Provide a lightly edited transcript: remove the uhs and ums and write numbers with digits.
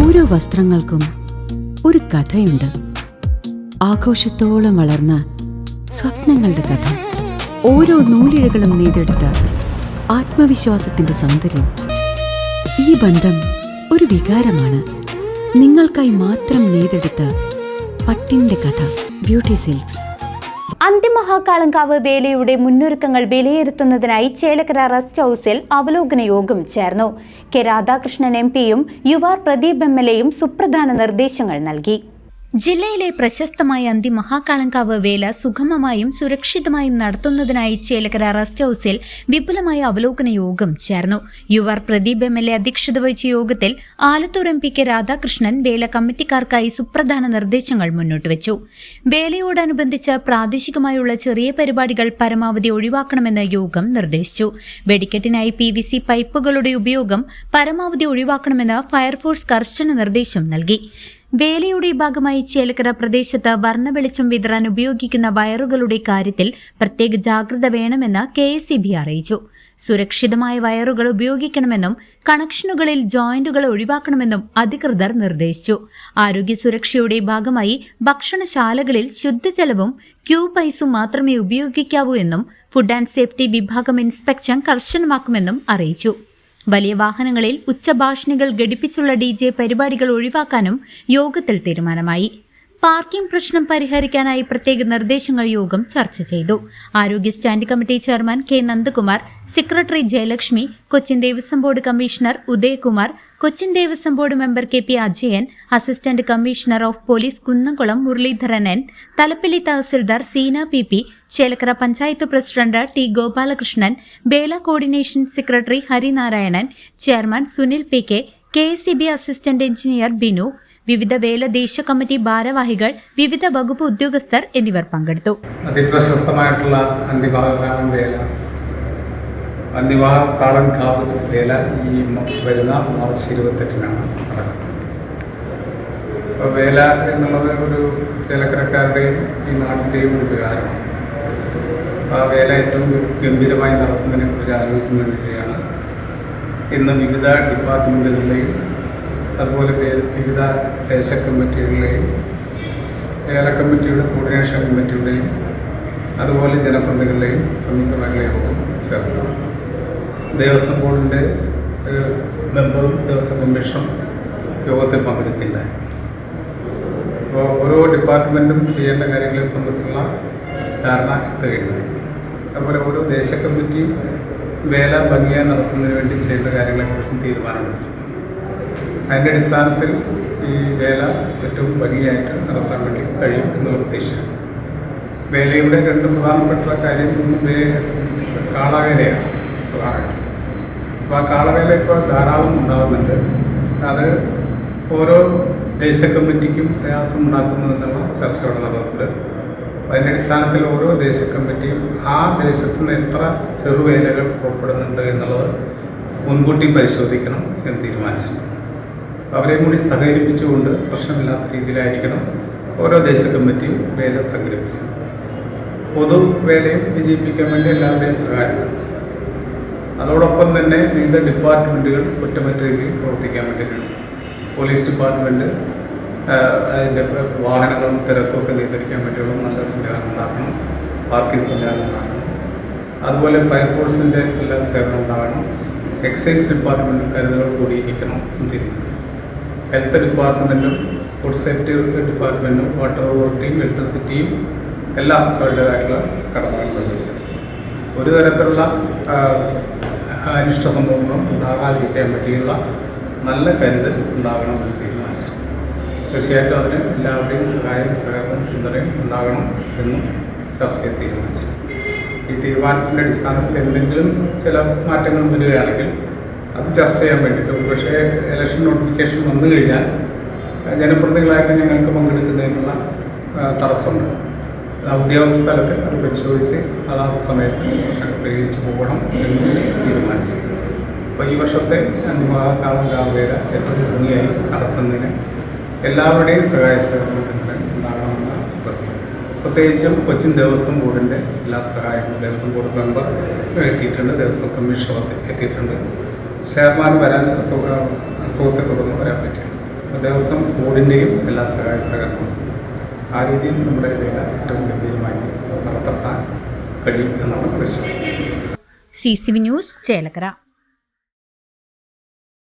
ഓരോ വസ്ത്രങ്ങൾക്കും ഒരു കഥയുണ്ട്. ആഘോഷത്തോളം വളർന്ന സ്വപ്നങ്ങളുടെ കഥ. ഓരോ നൂലിഴകളും നെയ്തെടുത്ത ആത്മവിശ്വാസത്തിന്റെ സൗന്ദര്യം. ഈ ബന്ധം ഒരു വികാരമാണ്. നിങ്ങൾക്കായി മാത്രം നെയ്തെടുത്ത പട്ടിന്റെ കഥ. Beauty silks. അന്തിമഹാകാളങ്കാവ് വേലയുടെ മുന്നൊരുക്കങ്ങൾ വിലയിരുത്തുന്നതിനായി ചേലക്കര റെസ്റ്റ് ഹൌസിൽ അവലോകന യോഗം ചേർന്നു. കെ രാധാകൃഷ്ണൻ എംപിയും യുവാർ പ്രദീപ് എംഎൽഎയും സുപ്രധാന നിർദ്ദേശങ്ങൾ നൽകി. ജില്ലയിലെ പ്രശസ്തമായ അന്തിമഹാകാളങ്കാവ് വേല സുഗമമായും സുരക്ഷിതമായും നടത്തുന്നതിനായി ചേലക്കര റെസ്റ്റ് ഹൌസിൽ വിപുലമായ അവലോകന യോഗം ചേർന്നു. യുവാർ പ്രദീപ് എംഎൽഎ അധ്യക്ഷത വഹിച്ച യോഗത്തിൽ ആലത്തൂർ എംപി കെ രാധാകൃഷ്ണൻ വേല കമ്മിറ്റിക്കാർക്കായി സുപ്രധാന നിർദ്ദേശങ്ങൾ മുന്നോട്ട് വെച്ചു. വേലയോടനുബന്ധിച്ച് പ്രാദേശികമായുള്ള ചെറിയ പരിപാടികൾ പരമാവധി ഒഴിവാക്കണമെന്ന് യോഗം നിർദ്ദേശിച്ചു. വെടിക്കെട്ടിനായി PVC പൈപ്പുകളുടെ ഉപയോഗം പരമാവധി ഒഴിവാക്കണമെന്ന് ഫയർഫോഴ്സ് കർശന നിർദ്ദേശം നൽകി. വേലയുടെ ഭാഗമായി ചേലക്കര പ്രദേശത്ത് വർണ്ണവെളിച്ചം വിതറാൻ ഉപയോഗിക്കുന്ന വയറുകളുടെ കാര്യത്തിൽ പ്രത്യേക ജാഗ്രത വേണമെന്ന് KSEB അറിയിച്ചു. സുരക്ഷിതമായ വയറുകൾ ഉപയോഗിക്കണമെന്നും കണക്ഷനുകളിൽ ജോയിന്റുകൾ ഒഴിവാക്കണമെന്നും അധികൃതർ നിർദ്ദേശിച്ചു. ആരോഗ്യ സുരക്ഷയുടെ ഭാഗമായി ഭക്ഷണശാലകളിൽ ശുദ്ധജലവും ക്യൂബ് ഐസും മാത്രമേ ഉപയോഗിക്കാവൂ എന്നും ഫുഡ് ആൻഡ് സേഫ്റ്റി വിഭാഗം ഇൻസ്പെക്ഷൻ കർശനമാക്കുമെന്നും അറിയിച്ചു. വലിയ വാഹനങ്ങളിൽ ഉച്ചഭാഷിണികൾ ഘടിപ്പിച്ചുള്ള DJ പരിപാടികൾ ഒഴിവാക്കാനും യോഗത്തിൽ തീരുമാനമായി. പാർക്കിംഗ് പ്രശ്നം പരിഹരിക്കാനായി പ്രത്യേക നിർദ്ദേശങ്ങൾ യോഗം ചർച്ച ചെയ്തു. ആരോഗ്യ standing committee chairman K Nandakumar, secretary Jayalakshmi, Cochin Devaswom board commissioner Udayakumar, Cochin Devaswom board member KP Ajayan, assistant commissioner of police Kunnamkulam Muraleedharan N, Thalappilly tahsildar Seena PP, Chelakkara panchayat president T Gopalakrishnan, Vela coordination secretary Harinarayanan, chairman Sunil PK, KSEB assistant engineer Binu, വിവിധ വേല ദേശീയ കമ്മിറ്റി ഭാരവാഹികൾ, വിവിധ വകുപ്പ് ഉദ്യോഗസ്ഥർ എന്നിവർ പങ്കെടുത്തു. അതിപ്രശസ്തമായിട്ടുള്ള അന്തിമഹാകാളങ്കാവ് വേല ഈ വരുന്ന മാർച്ച് 28-നാണ് നടക്കുന്നത്. അപ്പോൾ വേല എന്നുള്ളത് ഒരു ചേലക്കരക്കാരുടെയും ഈ നാടിൻ്റെയും ഒരു വികാരമാണ്. ആ വേല ഏറ്റവും ഗംഭീരമായി നടത്തുന്നതിനെ കുറിച്ച് ആലോചിക്കുന്ന വേണ്ടിയാണ് ഇന്ന് വിവിധ ഡിപ്പാർട്ട്മെൻറ്റുകളിലെയും അതുപോലെ വിവിധ ദേശ കമ്മിറ്റികളുടെയും വേല കമ്മിറ്റിയുടെ കോർഡിനേഷൻ കമ്മിറ്റിയുടെയും അതുപോലെ ജനപ്രതിനിധികളുടെയും സംയുക്തമായിട്ടുള്ള യോഗം ചേർന്നതാണ്. ദേവസ്വം ബോർഡിൻ്റെ മെമ്പറും ദേവസ്വം കമ്മീഷനും യോഗത്തിൽ പങ്കെടുക്കുകയുണ്ടായി. അപ്പോൾ ഓരോ ഡിപ്പാർട്ട്മെൻറ്റും ചെയ്യേണ്ട കാര്യങ്ങളെ സംബന്ധിച്ചുള്ള ധാരണ എത്തുകയുണ്ടായി. അതുപോലെ ഓരോ ദേശ കമ്മിറ്റിയും വേല ഭംഗിയായി നടത്തുന്നതിന് വേണ്ടി ചെയ്യേണ്ട കാര്യങ്ങളെക്കുറിച്ചും തീരുമാനമെടുത്തിട്ടുണ്ട്. അതിൻ്റെ അടിസ്ഥാനത്തിൽ ഈ വേല ഏറ്റവും ഭംഗിയായിട്ട് നടത്താൻ വേണ്ടി കഴിയും എന്നുള്ള പ്രതീക്ഷയാണ്. വേലയുടെ രണ്ട് പ്രധാനപ്പെട്ട കാര്യം കാളവേലയാണ് പ്രധാനമായിട്ടും. അപ്പോൾ ആ കാളവേല ഇപ്പോൾ ധാരാളം ഉണ്ടാകുന്നുണ്ട്. അത് ഓരോ ദേശ കമ്മിറ്റിക്കും പ്രയാസം ഉണ്ടാക്കുന്നു എന്നുള്ള ചർച്ചകൾ നടന്നിട്ടുണ്ട്. അതിൻ്റെ അടിസ്ഥാനത്തിൽ ഓരോ ദേശ കമ്മിറ്റിയും ആ ദേശത്തു നിന്ന് എത്ര ചെറുവേലകൾ പുറപ്പെടുന്നുണ്ട് എന്നുള്ളത് മുൻകൂട്ടി പരിശോധിക്കണം എന്ന് തീരുമാനിച്ചിട്ടുണ്ട്. അവരെയും കൂടി സഹകരിപ്പിച്ചുകൊണ്ട് പ്രശ്നമില്ലാത്ത രീതിയിലായിരിക്കണം ഓരോ ദേശ കമ്മിറ്റിയും വേല സംഘടിപ്പിക്കുന്നത്. പൊതുവേലയും വിജയിപ്പിക്കാൻ വേണ്ടി എല്ലാവരുടെയും സഹായം. അതോടൊപ്പം തന്നെ വിവിധ ഡിപ്പാർട്ട്മെൻറ്റുകൾ കുറ്റമറ്റ രീതിയിൽ പ്രവർത്തിക്കാൻ വേണ്ടിയിട്ടാണ്. പോലീസ് ഡിപ്പാർട്ട്മെൻറ്റ് അതിൻ്റെ വാഹനങ്ങളും തിരക്കും ഒക്കെ നിയന്ത്രിക്കാൻ വേണ്ടിയുള്ള നല്ല സംവിധാനം ഉണ്ടാക്കണം, പാർക്കിംഗ് സംവിധാനം ഉണ്ടാക്കണം. അതുപോലെ ഫയർഫോഴ്സിൻ്റെ എല്ലാ സേവനം ഉണ്ടാകണം. എക്സൈസ് ഡിപ്പാർട്ട്മെൻറ്റും കരുതലോട് കൂടിയിരിക്കണം എന്ന് തീരുമാനം. ഹെൽത്ത് ഡിപ്പാർട്ട്മെൻറ്റും ഫുഡ് സേഫ്റ്റി ഡിപ്പാർട്ട്മെൻറ്റും വാട്ടർ അതോറിറ്റിയും ഇലക്ട്രിസിറ്റിയും എല്ലാം അവരുടേതായിട്ടുള്ള കടമകൾ നിർവഹിക്കണം. ഒരു തരത്തിലുള്ള അനിഷ്ട സംഭവങ്ങളും ഉണ്ടാകാതിരിക്കാൻ വേണ്ടിയുള്ള നല്ല കരുതൽ ഉണ്ടാകണമെന്ന് തീരുമാനിച്ചു. തീർച്ചയായിട്ടും അതിന് എല്ലാവരുടെയും സഹായം സഹകരണം പിന്തുണയും ഉണ്ടാകണം എന്നും ചർച്ചയിൽ തീരുമാനിച്ചു. ഈ തീരുമാനത്തിൻ്റെ അടിസ്ഥാനത്തിൽ എന്തെങ്കിലും ചില മാറ്റങ്ങൾ വരികയാണെങ്കിൽ അത് ചർച്ച ചെയ്യാൻ വേണ്ടിയിട്ട് പക്ഷേ ഇലക്ഷൻ നോട്ടിഫിക്കേഷൻ വന്നു കഴിഞ്ഞാൽ ജനപ്രതിനിധികളായിട്ട് ഞങ്ങൾക്ക് പങ്കെടുക്കുന്നതിനുള്ള തടസ്സമുണ്ട്. ഉദ്യോഗസ്ഥ തലത്തിൽ അത് പരിശോധിച്ച് അതാത് സമയത്ത് പ്രശ്നങ്ങൾ പരിഹരിച്ച് പോകണം എന്ന് തീരുമാനിച്ചു. അപ്പോൾ ഈ വർഷത്തെ അന്തിമഹാകാളങ്കാവ് വേല ഏറ്റവും ഭംഗിയായി നടത്തുന്നതിന് എല്ലാവരുടെയും സഹായ സഹകരണം ഉണ്ടാകണമെന്ന് അഭ്യർത്ഥിക്കുന്നു. പ്രത്യേകിച്ചും കൊച്ചിൻ ദേവസ്വം ബോർഡിൻ്റെ എല്ലാ സഹായങ്ങളും ദേവസ്വം ബോർഡ് മെമ്പർ എത്തിയിട്ടുണ്ട്, ദേവസ്വം കമ്മീഷണർ എത്തിയിട്ടുണ്ട്. ചെയർമാൻ വരാൻ അസുഖത്തെ തുടർന്ന് വരാൻ പറ്റും. ദേവസ്വം ബോർഡിൻ്റെയും എല്ലാ സഹായ സഹകരണങ്ങളും ആ രീതിയിൽ നമ്മുടെ വേല ഏറ്റവും ഗംഭീരമായി നടത്തപ്പെടാൻ കഴിയും എന്നാണ് പ്രതീക്ഷിക്കുന്നത്. CCV news Chelakkara.